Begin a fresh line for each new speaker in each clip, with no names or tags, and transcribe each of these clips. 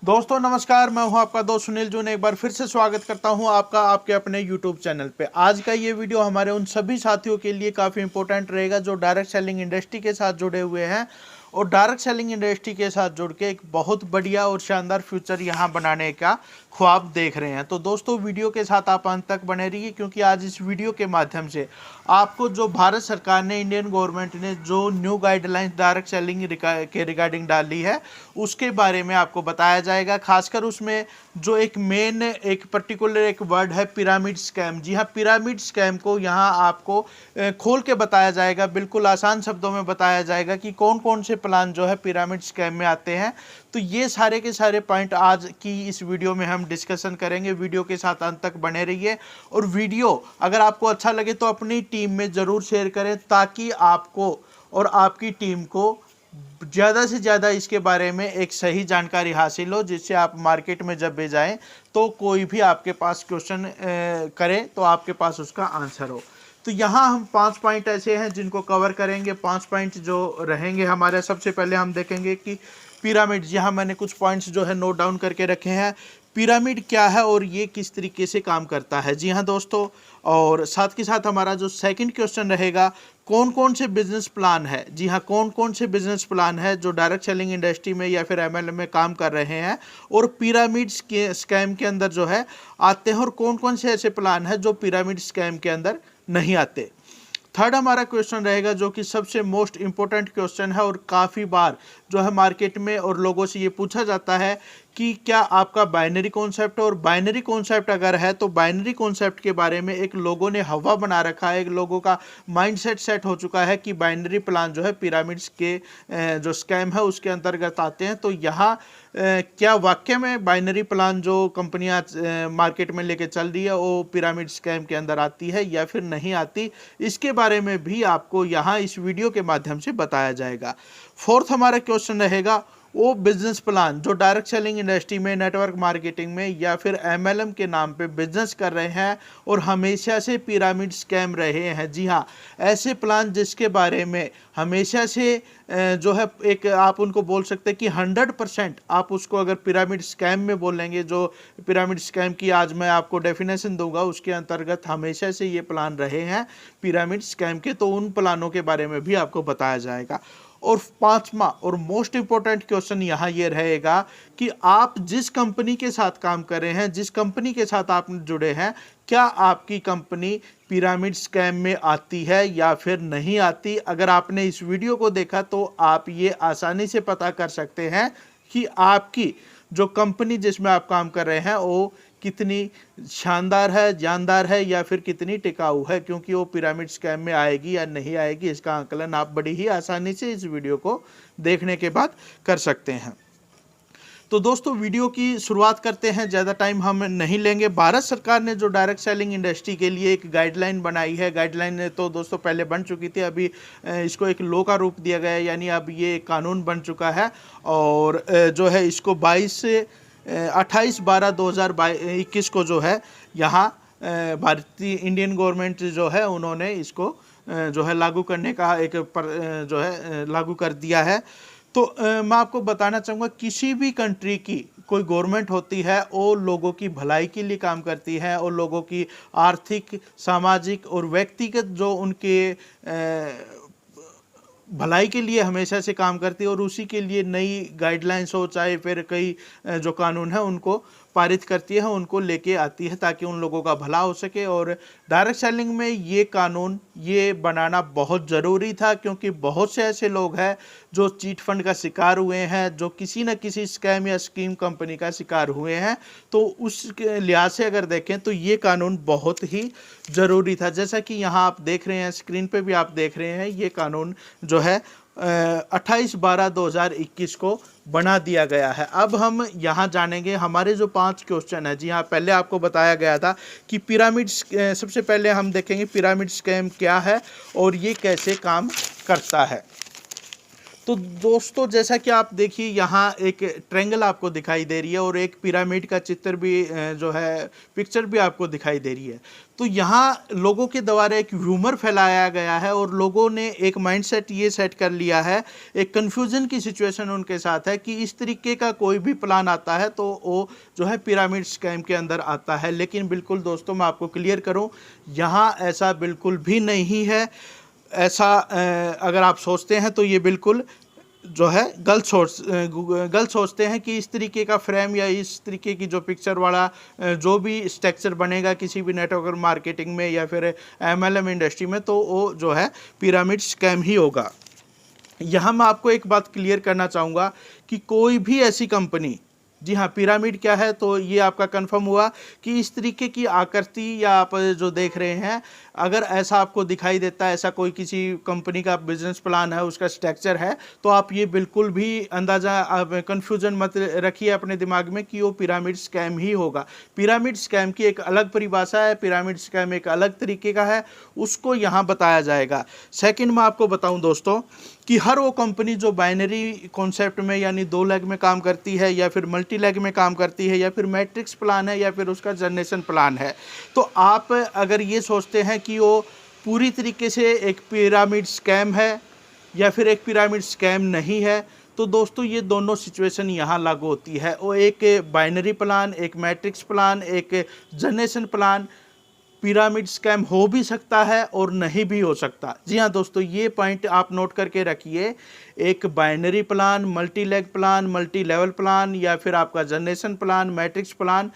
दोस्तों नमस्कार, मैं हूं आपका दोस्त सुनील जून। एक बार फिर से स्वागत करता हूं आपका आपके अपने YouTube चैनल पे। आज का ये वीडियो हमारे उन सभी साथियों के लिए काफ़ी इंपॉर्टेंट रहेगा जो डायरेक्ट सेलिंग इंडस्ट्री के साथ जुड़े हुए हैं और डायरेक्ट सेलिंग इंडस्ट्री के साथ जुड़ के एक बहुत बढ़िया और शानदार फ्यूचर यहां बनाने का ख्वाब देख रहे हैं। तो दोस्तों वीडियो के साथ आप अंत तक बने रहिए, क्योंकि आज इस वीडियो के माध्यम से आपको जो भारत सरकार ने, इंडियन गवर्नमेंट ने जो न्यू गाइडलाइंस डायरेक्ट सेलिंग के रिगार्डिंग डाली है उसके बारे में आपको बताया जाएगा। खासकर उसमें जो एक पर्टिकुलर एक वर्ड है पिरामिड स्कैम। जी हाँ, पिरामिड स्कैम को यहाँ आपको खोल के बताया जाएगा, बिल्कुल आसान शब्दों में बताया जाएगा कि कौन कौन से प्लान जो है पिरामिड स्कैम में आते हैं। तो ये सारे के सारे पॉइंट आज की इस वीडियो में हम डिस्कशन करेंगे। वीडियो के साथ अंत तक बने रहिए और वीडियो अगर आपको अच्छा लगे तो अपनी टीम में ज़रूर शेयर करें, ताकि आपको और आपकी टीम को ज़्यादा से ज़्यादा इसके बारे में एक सही जानकारी हासिल हो, जिससे आप मार्केट में जब भी जाएं तो कोई भी आपके पास क्वेश्चन करे तो आपके पास उसका आंसर हो। तो यहाँ हम 5 पॉइंट ऐसे हैं जिनको कवर करेंगे। 5 पॉइंट जो रहेंगे हमारे, सबसे पहले हम देखेंगे कि पिरामिड। यहाँ मैंने कुछ पॉइंट्स जो है नोट डाउन करके रखे हैं। पिरामिड क्या है और ये किस तरीके से काम करता है। जी हाँ दोस्तों, और साथ के साथ हमारा जो सेकंड क्वेश्चन रहेगा, कौन कौन से बिजनेस प्लान है। जी हाँ, कौन कौन से बिजनेस प्लान है जो डायरेक्ट सेलिंग इंडस्ट्री में या फिर एमएलएम में काम कर रहे हैं और पिरामिड स्कैम के अंदर जो है आते हैं, और कौन कौन से ऐसे प्लान है जो पिरामिड स्कैम के अंदर नहीं आते। थर्ड हमारा क्वेश्चन रहेगा जो कि सबसे मोस्ट इंपॉर्टेंट क्वेश्चन है और काफ़ी बार जो है मार्केट में और लोगों से ये पूछा जाता है कि क्या आपका बाइनरी कॉन्सेप्ट है, और बाइनरी कॉन्सेप्ट अगर है तो बाइनरी कॉन्सेप्ट के बारे में एक लोगों ने हवा बना रखा है, एक लोगों का माइंडसेट सेट हो चुका है कि बाइनरी प्लान जो है पिरामिड्स के जो स्कैम है उसके अंतर्गत आते हैं। तो यहाँ क्या वाकई में बाइनरी प्लान जो कंपनियां मार्केट में लेके चल रही है वो पिरामिड स्कैम के अंदर आती है या फिर नहीं आती, इसके बारे में भी आपको यहाँ इस वीडियो के माध्यम से बताया जाएगा। फोर्थ हमारा क्वेश्चन रहेगा, वो बिजनेस प्लान जो डायरेक्ट सेलिंग इंडस्ट्री में, नेटवर्क मार्केटिंग में या फिर एमएलएम के नाम पे बिजनेस कर रहे हैं और हमेशा से पिरामिड स्कैम रहे हैं। जी हाँ, ऐसे प्लान जिसके बारे में हमेशा से जो है एक आप उनको बोल सकते हैं कि 100% आप उसको अगर पिरामिड स्कैम में बोलेंगे, जो पिरामिड स्कैम की आज मैं आपको डेफिनेशन दूंगा उसके अंतर्गत हमेशा से ये प्लान रहे हैं पिरामिड स्कैम के, तो उन प्लानों के बारे में भी आपको बताया जाएगा। और पांचवा और मोस्ट इंपॉर्टेंट क्वेश्चन यहाँ ये रहेगा कि आप जिस कंपनी के साथ काम कर रहे हैं, जिस कंपनी के साथ आप जुड़े हैं, क्या आपकी कंपनी पिरामिड स्कैम में आती है या फिर नहीं आती। अगर आपने इस वीडियो को देखा तो आप ये आसानी से पता कर सकते हैं कि आपकी जो कंपनी जिसमें आप काम कर रहे हैं वो कितनी शानदार है, जानदार है या फिर कितनी टिकाऊ है, क्योंकि वो पिरामिड स्कैम में आएगी या नहीं आएगी इसका आंकलन आप बड़ी ही आसानी से इस वीडियो को देखने के बाद कर सकते हैं। तो दोस्तों वीडियो की शुरुआत करते हैं, ज़्यादा टाइम हम नहीं लेंगे। भारत सरकार ने जो डायरेक्ट सेलिंग इंडस्ट्री के लिए एक गाइडलाइन बनाई है, गाइडलाइन तो दोस्तों पहले बन चुकी थी, अभी इसको एक लॉ का रूप दिया गया है, यानी अब ये कानून बन चुका है और जो है इसको 28/12/2021 को जो है यहाँ भारतीय इंडियन गवर्नमेंट जो है उन्होंने इसको जो है लागू करने का जो है लागू कर दिया है। तो मैं आपको बताना चाहूँगा, किसी भी कंट्री की कोई गवर्नमेंट होती है वो लोगों की भलाई के लिए काम करती है और लोगों की आर्थिक, सामाजिक और व्यक्तिगत जो उनके भलाई के लिए हमेशा से काम करती है और उसी के लिए नई गाइडलाइंस हो चाहे फिर कई जो कानून है उनको पारित करती है, उनको लेके आती है ताकि उन लोगों का भला हो सके। और डायरेक्ट सेलिंग में ये कानून ये बनाना बहुत ज़रूरी था, क्योंकि बहुत से ऐसे लोग हैं जो चीट फंड का शिकार हुए हैं, जो किसी न किसी स्कैम या स्कीम कंपनी का शिकार हुए हैं। तो उस लिहाज से अगर देखें तो ये कानून बहुत ही ज़रूरी था। जैसा कि यहाँ आप देख रहे हैं, स्क्रीन पे भी आप देख रहे हैं, ये कानून जो है 28/12/2021 को बना दिया गया है। अब हम यहाँ जानेंगे हमारे जो 5 क्वेश्चन है। जी हाँ, पहले आपको बताया गया था कि पिरामिड, सबसे पहले हम देखेंगे पिरामिड स्कैम क्या है और ये कैसे काम करता है। तो दोस्तों जैसा कि आप देखिए यहाँ एक ट्रायंगल आपको दिखाई दे रही है और एक पिरामिड का चित्र भी जो है पिक्चर भी आपको दिखाई दे रही है। तो यहाँ लोगों के द्वारा एक र्यूमर फैलाया गया है और लोगों ने एक माइंडसेट ये सेट कर लिया है, एक कन्फ्यूजन की सिचुएशन उनके साथ है कि इस तरीके का कोई भी प्लान आता है तो वो जो है पिरामिड स्कैम के अंदर आता है। लेकिन बिल्कुल दोस्तों मैं आपको क्लियर करूँ, यहाँ ऐसा बिल्कुल भी नहीं है। ऐसा अगर आप सोचते हैं तो ये बिल्कुल जो है गलत सोचते हैं कि इस तरीके का फ्रेम या इस तरीके की जो पिक्चर वाला जो भी स्ट्रक्चर बनेगा किसी भी नेटवर्क मार्केटिंग में या फिर MLM इंडस्ट्री में, तो वो जो है पिरामिड स्कैम ही होगा। यहाँ मैं आपको एक बात क्लियर करना चाहूँगा कि कोई भी ऐसी कंपनी, जी हाँ पिरामिड क्या है तो ये आपका कंफर्म हुआ कि इस तरीके की आकृति या आप जो देख रहे हैं, अगर ऐसा आपको दिखाई देता है, ऐसा कोई किसी कंपनी का बिजनेस प्लान है, उसका स्ट्रक्चर है, तो आप ये बिल्कुल भी अंदाज़ा कंफ्यूजन मत रखिए अपने दिमाग में कि वो पिरामिड स्कैम ही होगा। पिरामिड स्कैम की एक अलग परिभाषा है, पिरामिड स्कैम एक अलग तरीके का है, उसको यहाँ बताया जाएगा। सेकंड मैं आपको बताऊँ दोस्तों कि हर वो कंपनी जो बाइनरी कॉन्सेप्ट में यानी 2 लेग में काम करती है या फिर मल्टी लेग में काम करती है या फिर मैट्रिक्स प्लान है या फिर उसका जनरेशन प्लान है, तो आप अगर ये सोचते हैं कि वो पूरी तरीके से एक पिरामिड स्कैम है या फिर एक पिरामिड स्कैम नहीं है, तो दोस्तों ये दोनों सिचुएशन यहाँ लागू होती है। वो एक बाइनरी प्लान, एक मैट्रिक्स प्लान, एक जनरेशन प्लान पिरामिड स्कैम हो भी सकता है और नहीं भी हो सकता। जी हाँ दोस्तों, ये पॉइंट आप नोट करके रखिए। एक binary plan, multi leg plan, multi level plan या फिर आपका generation plan, matrix plan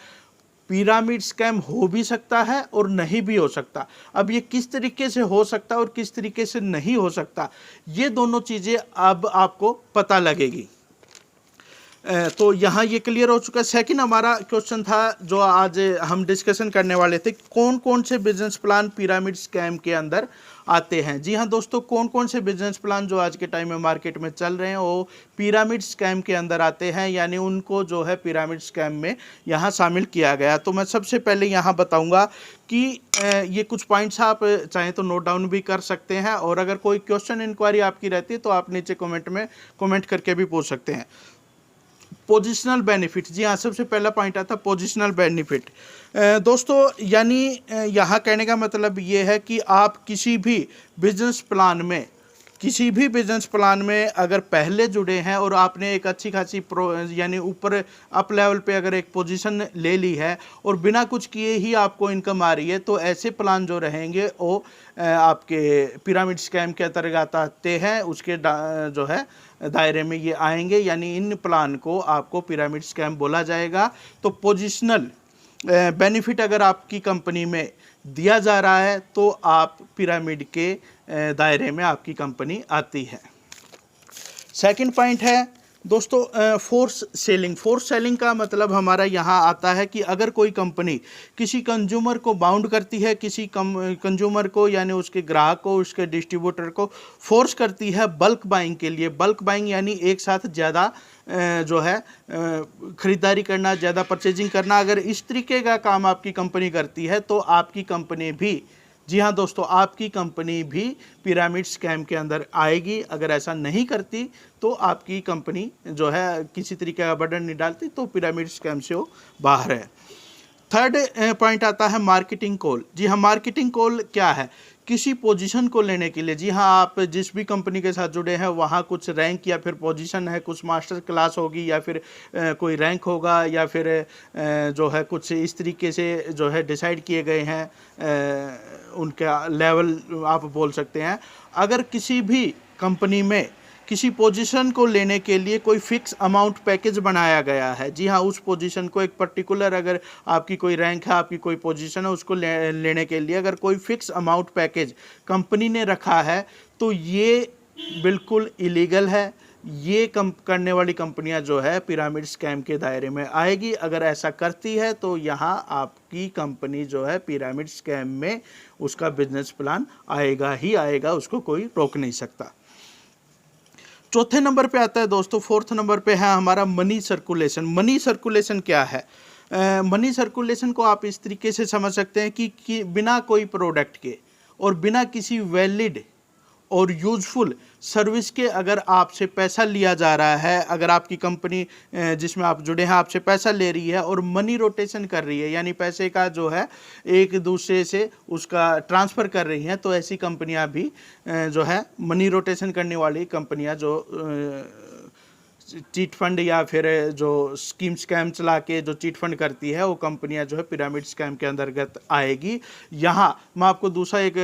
pyramid scam हो भी सकता है और नहीं भी हो सकता। अब ये किस तरीके से हो सकता है और किस तरीके से नहीं हो सकता, ये दोनों चीज़ें अब आपको पता लगेगी। तो यहाँ ये क्लियर हो चुका है। सेकंड हमारा क्वेश्चन था जो आज हम डिस्कशन करने वाले थे, कौन कौन से बिजनेस प्लान पिरामिड स्कैम के अंदर आते हैं। जी हाँ दोस्तों, कौन कौन से बिजनेस प्लान जो आज के टाइम में मार्केट में चल रहे हैं वो पिरामिड स्कैम के अंदर आते हैं, यानी उनको जो है पिरामिड स्कैम में यहाँ शामिल किया गया। तो मैं सबसे पहले यहाँ बताऊँगा कि ये कुछ पॉइंट्स आप चाहें तो नोट डाउन भी कर सकते हैं, और अगर कोई क्वेश्चन इंक्वायरी आपकी रहती है तो आप नीचे कमेंट में कमेंट करके भी पूछ सकते हैं। पोजिशनल बेनिफिट, जी हाँ सबसे पहला पॉइंट आता है पोजिशनल बेनिफिट। दोस्तों यानी यहाँ कहने का मतलब ये है कि आप किसी भी बिजनेस प्लान में अगर पहले जुड़े हैं और आपने एक अच्छी खासी यानी ऊपर अप लेवल पे अगर एक पोजीशन ले ली है और बिना कुछ किए ही आपको इनकम आ रही है, तो ऐसे प्लान जो रहेंगे वो आपके पिरामिड स्कैम के अंतर्गत आते हैं, उसके जो है दायरे में ये आएंगे, यानी इन प्लान को आपको पिरामिड स्कैम बोला जाएगा। तो पोजिशनल बेनिफिट अगर आपकी कंपनी में दिया जा रहा है तो आप पिरामिड के दायरे में आपकी कंपनी आती है। सेकंड पॉइंट है दोस्तों फोर्स सेलिंग का मतलब हमारा यहाँ आता है कि अगर कोई कंपनी किसी कंज्यूमर को बाउंड करती है, किसी कंज्यूमर को यानी उसके ग्राहक को, उसके डिस्ट्रीब्यूटर को फोर्स करती है बल्क बाइंग के लिए। बल्क बाइंग यानी एक साथ ज़्यादा जो है ख़रीदारी करना, ज़्यादा परचेजिंग करना, अगर इस तरीके का काम आपकी कंपनी करती है तो आपकी कंपनी भी, जी हाँ दोस्तों, आपकी कंपनी भी पिरामिड स्कैम के अंदर आएगी। अगर ऐसा नहीं करती तो आपकी कंपनी जो है किसी तरीके का बर्डन नहीं डालती, तो पिरामिड स्कैम से वो बाहर है। थर्ड पॉइंट आता है मार्केटिंग कॉल। जी हाँ, मार्केटिंग कॉल क्या है? किसी पोजीशन को लेने के लिए, जी हाँ, आप जिस भी कंपनी के साथ जुड़े हैं वहाँ कुछ रैंक या फिर पोजीशन है, कुछ मास्टर क्लास होगी या फिर कोई रैंक होगा या फिर जो है कुछ इस तरीके से जो है डिसाइड किए गए हैं उनका लेवल आप बोल सकते हैं। अगर किसी भी कंपनी में किसी पोजीशन को लेने के लिए कोई फिक्स अमाउंट पैकेज बनाया गया है, जी हाँ, उस पोजीशन को एक पर्टिकुलर, अगर आपकी कोई रैंक है, आपकी कोई पोजीशन है, उसको लेने के लिए अगर कोई फिक्स अमाउंट पैकेज कंपनी ने रखा है तो ये बिल्कुल इलीगल है। ये करने वाली कंपनियां जो है पिरामिड स्कैम के दायरे में आएगी। अगर ऐसा करती है तो यहाँ आपकी कंपनी जो है पिरामिड स्कैम में उसका बिजनेस प्लान आएगा ही आएगा, उसको कोई रोक नहीं सकता। चौथे नंबर पे आता है दोस्तों, फोर्थ नंबर पे है हमारा मनी सर्कुलेशन। मनी सर्कुलेशन क्या है? मनी सर्कुलेशन को आप इस तरीके से समझ सकते हैं कि बिना कोई प्रोडक्ट के और बिना किसी वैलिड और यूजफुल सर्विस के अगर आपसे पैसा लिया जा रहा है, अगर आपकी कंपनी जिसमें आप जुड़े हैं आपसे पैसा ले रही है और मनी रोटेशन कर रही है, यानी पैसे का जो है एक दूसरे से उसका ट्रांसफ़र कर रही हैं, तो ऐसी कंपनियां भी जो है मनी रोटेशन करने वाली कंपनियां जो चीट फंड या फिर जो स्कैम चला के जो चीट फंड करती है वो कंपनियां जो है पिरामिड स्कैम के अंतर्गत आएगी। यहाँ मैं आपको दूसरा एक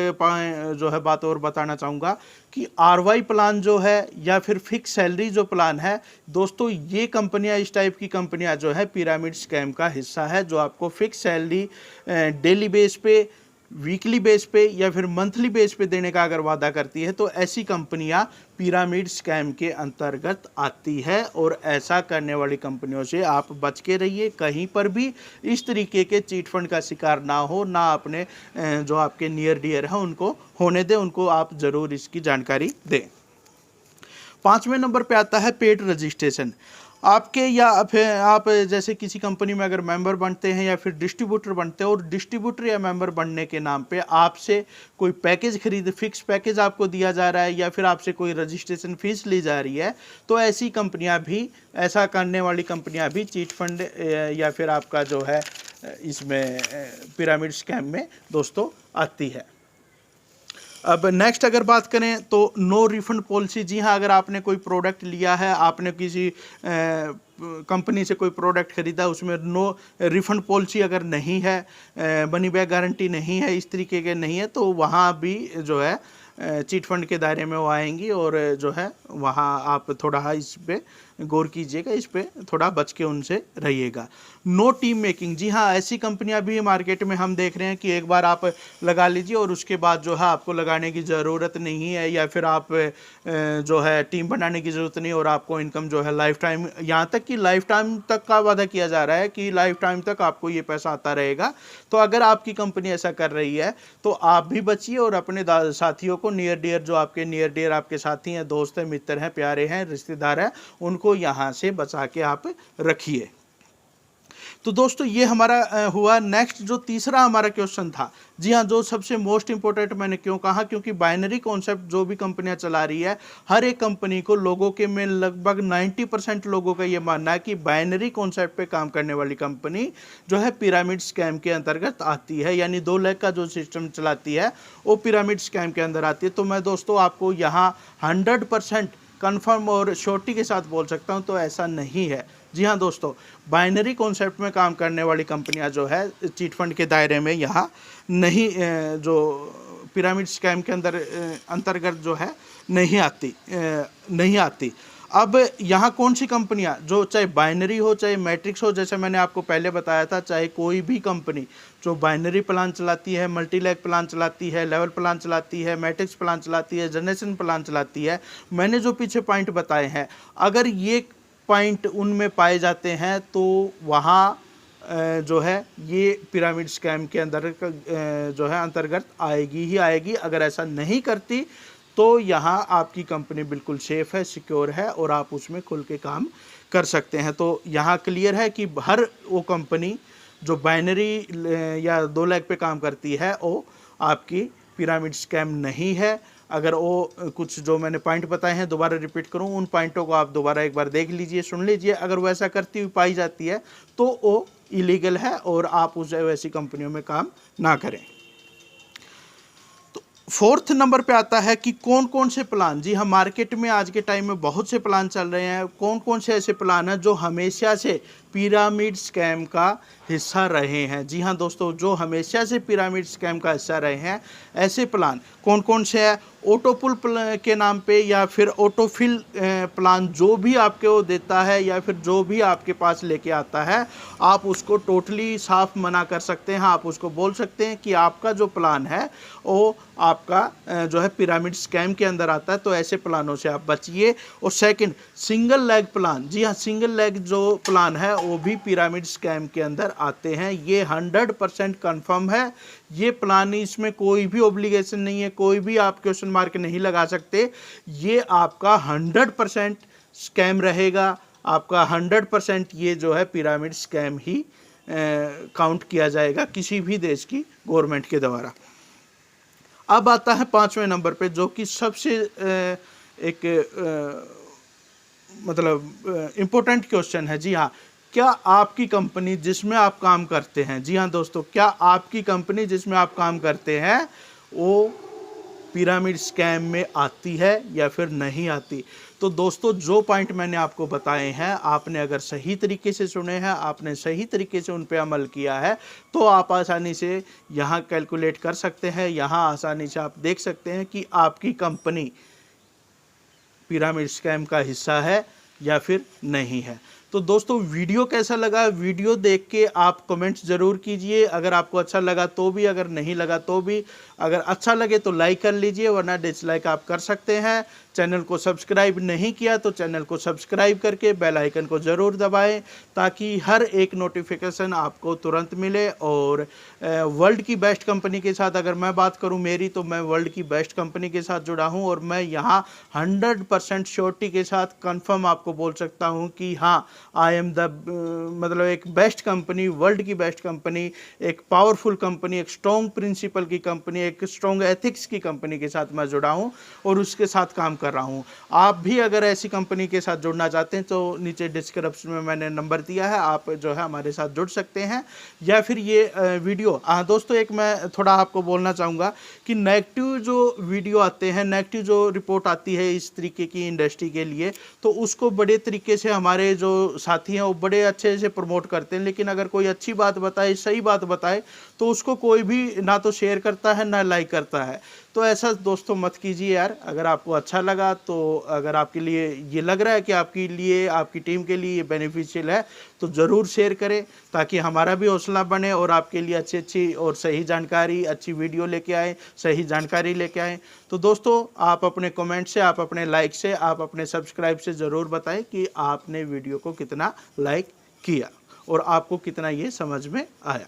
जो है बात और बताना चाहूँगा कि आरवाई प्लान जो है या फिर फिक्स सैलरी जो प्लान है दोस्तों, ये कंपनियां, इस टाइप की कंपनियां जो है पिरामिड स्कैम का हिस्सा है, जो आपको फिक्स सैलरी डेली बेस पे, वीकली बेस पे या फिर मंथली बेस पे देने का अगर वादा करती है, तो ऐसी कंपनियां पिरामिड स्कैम के अंतर्गत आती है। और ऐसा करने वाली कंपनियों से आप बच के रहिए, कहीं पर भी इस तरीके के चीट फंड का शिकार ना हो, ना अपने जो आपके नियर डियर हैं उनको होने दें, उनको आप ज़रूर इसकी जानकारी दें। 5वें नंबर पे आता है पेड रजिस्ट्रेशन। आपके या फिर आप जैसे किसी कंपनी में अगर मेंबर बनते हैं या फिर डिस्ट्रीब्यूटर बनते हैं और डिस्ट्रीब्यूटर या मेंबर बनने के नाम पे आपसे कोई पैकेज फिक्स पैकेज आपको दिया जा रहा है या फिर आपसे कोई रजिस्ट्रेशन फीस ली जा रही है, तो ऐसी कंपनियां भी, ऐसा करने वाली कंपनियां भी चीट फंड या फिर आपका जो है इसमें पिरामिड स्कैम में दोस्तों आती है। अब नेक्स्ट अगर बात करें तो नो रिफंड पॉलिसी। जी हाँ, अगर आपने कोई प्रोडक्ट लिया है, आपने किसी कंपनी से कोई प्रोडक्ट खरीदा, उसमें नो रिफंड पॉलिसी अगर नहीं है, मनी बैक गारंटी नहीं है, इस तरीके के नहीं है, तो वहाँ भी जो है चीट फंड के दायरे में वो आएंगी और जो है वहाँ आप थोड़ा इस पे गौर कीजिएगा, इस पे थोड़ा बच के उनसे रहिएगा। No team making. जी हाँ, ऐसी कंपनियां भी मार्केट में हम देख रहे हैं कि एक बार आप लगा लीजिए और उसके बाद जो है आपको लगाने की ज़रूरत नहीं है, या फिर आप जो है टीम बनाने की ज़रूरत नहीं, और आपको इनकम जो है लाइफ टाइम, यहाँ तक कि लाइफ टाइम तक का वादा किया जा रहा है कि लाइफ टाइम तक आपको ये पैसा आता रहेगा। तो अगर आपकी कंपनी ऐसा कर रही है तो आप भी बचिए और अपने साथियों को, नियर डियर जो आपके नियर डियर आपके साथी हैं, दोस्त हैं, मित्र हैं, प्यारे हैं, रिश्तेदार हैं, उनको यहां से बचा के आप रखिए। तो दोस्तों ये हमारा हुआ। नेक्स्ट जो तीसरा हमारा क्वेश्चन था, जी हाँ, जो सबसे मोस्ट इंपॉर्टेंट मैंने क्यों कहा, क्योंकि बाइनरी कॉन्सेप्ट जो भी कंपनियां चला रही है, हर एक कंपनी को, लोगों के में लगभग 90% लोगों का ये मानना है कि बाइनरी कॉन्सेप्ट पे काम करने वाली कंपनी जो है पिरामिड स्कैम के अंतर्गत आती है, यानी 2 लाख का जो सिस्टम चलाती है वो पिरामिड स्कैम के अंदर आती है। तो मैं दोस्तों आपको यहाँ 100% कन्फर्म और श्योरिटी के साथ बोल सकता हूँ, तो ऐसा नहीं है। जी हाँ दोस्तों, बाइनरी कॉन्सेप्ट में काम करने वाली कंपनियां जो है चीट फंड के दायरे में यहाँ नहीं, जो पिरामिड स्कैम के अंतर्गत जो है नहीं आती। अब यहाँ कौन सी कंपनियां, जो चाहे बाइनरी हो चाहे मैट्रिक्स हो, जैसे मैंने आपको पहले बताया था, चाहे कोई भी कंपनी जो बाइनरी प्लान चलाती है, मल्टीलैग प्लान चलाती है, लेवल प्लान चलाती है, मैट्रिक्स प्लान चलाती है, जनरेशन प्लान चलाती है, मैंने जो पीछे पॉइंट बताए हैं, अगर ये पॉइंट उनमें पाए जाते हैं तो वहाँ जो है ये पिरामिड स्कैम के अंदर जो है अंतर्गत आएगी ही आएगी। अगर ऐसा नहीं करती तो यहाँ आपकी कंपनी बिल्कुल सेफ है, सिक्योर है और आप उसमें खुल के काम कर सकते हैं। तो यहाँ क्लियर है कि हर वो कंपनी जो बाइनरी या 2 लाख पे काम करती है वो आपकी पिरामिड स्कैम नहीं है। अगर वो कुछ जो मैंने पॉइंट बताए हैं दोबारा रिपीट करूं, उन पॉइंटों को आप दोबारा एक बार देख लीजिए, सुन लीजिए। अगर वो ऐसा करती हुई पाई जाती है तो वो इलीगल है और आप उस वैसी कंपनियों में काम ना करें। तो 4th नंबर पे आता है कि कौन कौन से प्लान, जी हाँ, मार्केट में आज के टाइम में बहुत से प्लान चल रहे हैं। कौन कौन से ऐसे प्लान हैं जो हमेशा से पिरामिड स्कैम का हिस्सा रहे हैं। जी हाँ दोस्तों, जो हमेशा से पिरामिड स्कैम का हिस्सा रहे हैं, ऐसे प्लान कौन कौन से हैं? ऑटोपुल के नाम पे या फिर ऑटोफिल प्लान, जो भी आपके वो देता है या फिर जो भी आपके पास लेके आता है, आप उसको टोटली साफ मना कर सकते हैं। आप उसको बोल सकते हैं कि आपका जो प्लान है वो आपका जो है पिरामिड स्कैम के अंदर आता है, तो ऐसे प्लानों से आप बचिए। और सेकंड, सिंगल लेग प्लान, जी हाँ, सिंगल लेग जो प्लान है वो भी पिरामिड स्कैम के अंदर आते हैं। ये 100% कन्फर्म है। ये प्लान, इसमें कोई भी ऑब्लिगेशन नहीं है, कोई भी आप क्वेश्चन मार्क नहीं लगा सकते। ये आपका 100% स्कैम रहेगा, आपका 100% ये जो है पिरामिड स्कैम ही काउंट किया जाएगा किसी भी देश की गवर्नमेंट के द्वारा। अब आता है 5वें नंबर पे, जो कि सबसे एक मतलब इम्पोर्टेंट क्वेश्चन है। जी हाँ, क्या आपकी कंपनी जिसमें आप काम करते हैं, जी हाँ दोस्तों, क्या आपकी कंपनी जिसमें आप काम करते हैं वो पिरामिड स्कैम में आती है या फिर नहीं आती? तो दोस्तों, जो पॉइंट मैंने आपको बताए हैं, आपने अगर सही तरीके से सुने हैं, आपने सही तरीके से उन पे अमल किया है, तो आप आसानी से यहाँ कैलकुलेट कर सकते हैं, यहाँ आसानी से आप देख सकते हैं कि आपकी कंपनी पिरामिड स्कैम का हिस्सा है या फिर नहीं है। तो दोस्तों, वीडियो कैसा लगा? वीडियो देख के आप कमेंट्स ज़रूर कीजिए, अगर आपको अच्छा लगा तो भी, अगर नहीं लगा तो भी। अगर अच्छा लगे तो लाइक कर लीजिए, वरना डिसलाइक आप कर सकते हैं। चैनल को सब्सक्राइब नहीं किया तो चैनल को सब्सक्राइब करके बेल आइकन को ज़रूर दबाएं, ताकि हर एक नोटिफिकेशन आपको तुरंत मिले। और वर्ल्ड की बेस्ट कंपनी के साथ अगर मैं बात करूं मेरी, तो मैं वर्ल्ड की बेस्ट कंपनी के साथ जुड़ा हूं, और मैं यहां 100% श्योरिटी के साथ कंफर्म आपको बोल सकता हूं कि हाँ, आई एम द मतलब एक बेस्ट कंपनी, वर्ल्ड की बेस्ट कंपनी, एक पावरफुल कंपनी, एक स्ट्रॉन्ग प्रिंसिपल की कंपनी, एक स्ट्रॉन्ग एथिक्स की कंपनी के साथ मैं जुड़ा हूं और उसके साथ काम कर रहा हूं। आप भी अगर ऐसी कंपनी के साथ जुड़ना चाहते हैं तो नीचे डिस्क्रिप्शन में मैंने नंबर दिया है, आप जो है हमारे साथ जुड़ सकते हैं। या फिर ये वीडियो, हाँ दोस्तों, एक मैं थोड़ा आपको बोलना चाहूँगा कि नेगेटिव जो वीडियो आते हैं, नेगेटिव जो रिपोर्ट आती है इस तरीके की इंडस्ट्री के लिए, तो उसको बड़े तरीके से हमारे जो साथी हैं वो बड़े अच्छे से प्रमोट करते हैं। लेकिन अगर कोई अच्छी बात बताए, सही बात बताए, तो उसको कोई भी ना तो शेयर करता है ना लाइक करता है। तो ऐसा दोस्तों मत कीजिए यार। अगर आपको अच्छा लगा, तो अगर आपके लिए ये लग रहा है कि आपके लिए, आपकी टीम के लिए ये बेनिफिशियल है, तो ज़रूर शेयर करें, ताकि हमारा भी हौसला बने और आपके लिए अच्छी अच्छी और सही जानकारी, अच्छी वीडियो लेके आए, सही जानकारी लेके आए। तो दोस्तों, आप अपने कमेंट से, आप अपने लाइक से, आप अपने सब्सक्राइब से ज़रूर बताएं कि आपने वीडियो को कितना लाइक किया और आपको कितना ये समझ में आया।